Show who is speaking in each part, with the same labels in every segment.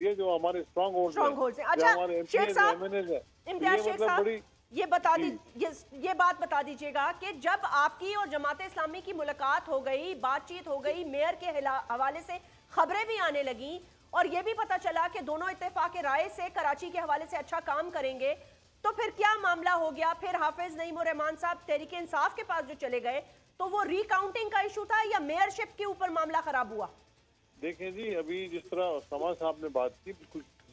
Speaker 1: है जो हमारे स्ट्रॉन्ग होल्ड है।
Speaker 2: अच्छा शेख साहब,
Speaker 1: इम्तियाज शेख साहब,
Speaker 2: ये बात बता दीजिएगा कि जब आपकी और जमात इस्लामी की मुलाकात हो गई, बातचीत हो गई, मेयर के हवाले से खबरें भी आने लगी और ये भी पता चला कि दोनों इत्तेफाक राय से कराची के हवाले से अच्छा काम करेंगे, तो फिर क्या मामला हो गया? फिर हाफिज नईम रहमान साहब तहरीक इंसाफ के पास जो चले गए, तो वो रिकाउंटिंग का इशू था या मेयरशिप के ऊपर मामला खराब हुआ?
Speaker 1: देखें जी, अभी जिस तरह समा साहब ने बात की,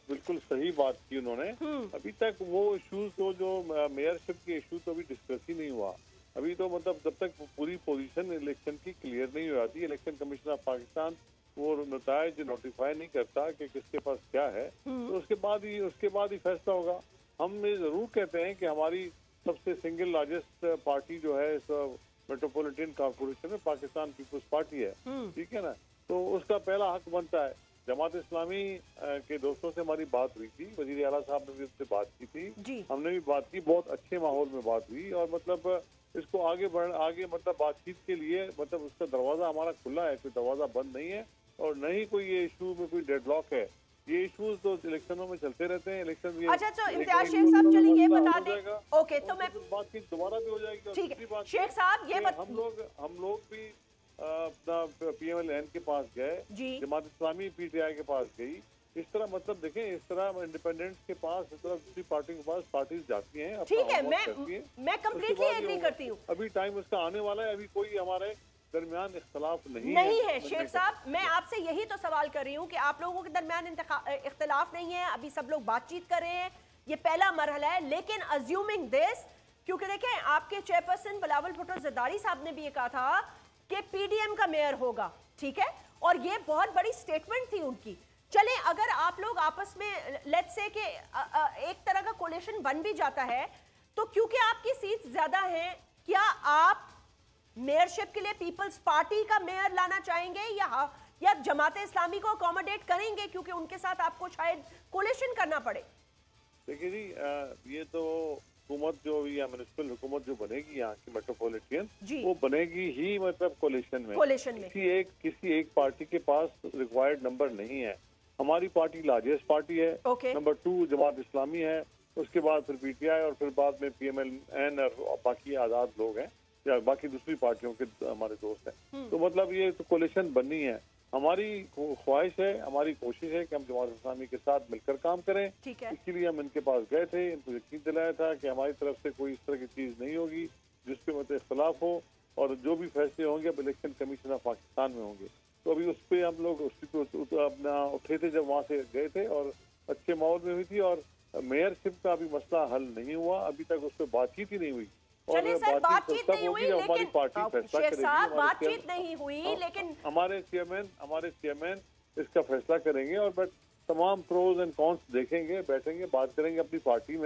Speaker 1: बिल्कुल सही बात की उन्होंने। अभी तक वो इशूज तो जो मेयरशिप के इशू तो अभी डिस्कस ही नहीं हुआ। अभी तो मतलब जब तक पूरी पोजीशन इलेक्शन की क्लियर नहीं हो जाती, इलेक्शन कमीशन ऑफ पाकिस्तान वो नतायज नोटिफाई नहीं करता कि किसके पास क्या है, तो उसके बाद ही फैसला होगा। हम ये जरूर कहते हैं कि हमारी सबसे सिंगल लार्जेस्ट पार्टी जो है इस मेट्रोपॉलिटन कॉर्पोरेशन में पाकिस्तान पीपुल्स पार्टी है, ठीक है ना, तो उसका पहला हक बनता है। जमात इस्लामी के दोस्तों से हमारी बात हुई थी, वजीर आला साहब ने भी उससे बात की थी, हमने भी बात की, बहुत अच्छे माहौल में बात हुई और मतलब इसको आगे मतलब बातचीत के लिए मतलब उसका दरवाजा हमारा खुला है, कोई दरवाजा बंद नहीं है और न ही कोई ये इशू में कोई डेडलॉक है। ये इश्यूज तो इलेक्शनों में चलते रहते हैं। इलेक्शन
Speaker 2: अच्छा तो इम्तियाज शेख साहब चलिए ये बता दें, ओके तो मैं
Speaker 1: बातचीत दोबारा भी हो जाएगी।
Speaker 2: ठीक है शेख साहब, ये
Speaker 1: हम लोग भी अपना PMLN के पास गए, जमात इस्लामी PTI के पास गई, इस तरह मतलब देखें, इस तरह इंडिपेंडेंट्स के पास, इस तरह दूसरी पार्टियों के पास पार्टीज जाती हैं,
Speaker 2: ठीक है, मैं कंप्लीटली एग्री करती हूँ।
Speaker 1: अभी टाइम उसका आने वाला है, अभी कोई हमारे दरमियान इख्तलाफ नहीं
Speaker 2: है। शेख साहब, मैं आपसे यही तो सवाल कर रही हूँ कि आप लोगों के दरमियान इख्तलाफ नहीं है, अभी सब लोग बातचीत कर रहे हैं, ये पहला मरहला है, लेकिन अज्यूमिंग दिस, क्योंकि देखें आपके चेयरपर्सन बिलावल भुट्टो जरदारी साहब ने भी ये कहा था कि PDM का मेयर होगा, ठीक है, और ये बहुत बड़ी स्टेटमेंट थी उनकी। चले अगर आप लोग आपस में लेट्स से कि एक तरह का कोलिशन बन भी जाता है, तो क्योंकि आपकी सीट ज्यादा है, क्या आप मेयरशिप के लिए पीपल्स पार्टी का मेयर लाना चाहेंगे या जमात इस्लामी को अकोमोडेट करेंगे क्योंकि उनके साथ आपको शायद कोलिशन करना पड़े?
Speaker 1: देखिए जी, ये तो हुकूमत जो या म्युनिसिपल हुकूमत जो बनेगी यहाँ की मेट्रोपॉलिटन, वो बनेगी ही मतलब कोलिशन में। किसी एक पार्टी के पास रिक्वायर्ड नंबर नहीं है। हमारी पार्टी लार्जेस्ट पार्टी है, नंबर 2 जमात इस्लामी है, उसके बाद फिर PTI और फिर बाद में PMLN और बाकी आजाद लोग हैं या बाकी दूसरी पार्टियों के हमारे दोस्त हैं। तो मतलब ये तो कोलिशन बननी है। हमारी ख्वाहिश है, हमारी कोशिश है कि हम जमात इस्लामी के साथ मिलकर काम करें। इसके लिए हम इनके पास गए थे, इनको यकीन दिलाया था कि हमारी तरफ से कोई इस तरह की चीज नहीं होगी जिसपे मतलब इख्तलाफ हो, और जो भी फैसले होंगे अब इलेक्शन कमीशन ऑफ पाकिस्तान में होंगे। तो अभी उस पर हम लोग अपना उठे थे जब वहाँ से गए थे और अच्छे माहौल में हुई थी, और मेयरशिप का अभी मसला हल नहीं हुआ, अभी तक उस पर बातचीत ही नहीं हुई।
Speaker 2: चलिए सर, बातचीत नहीं हुई लेकिन बातचीत नहीं हुई लेकिन
Speaker 1: हमारे चेयरमैन इसका फैसला करेंगे और बट तमाम प्रोज एंड कॉन्स देखेंगे, बैठेंगे, बात करेंगे अपनी पार्टी में।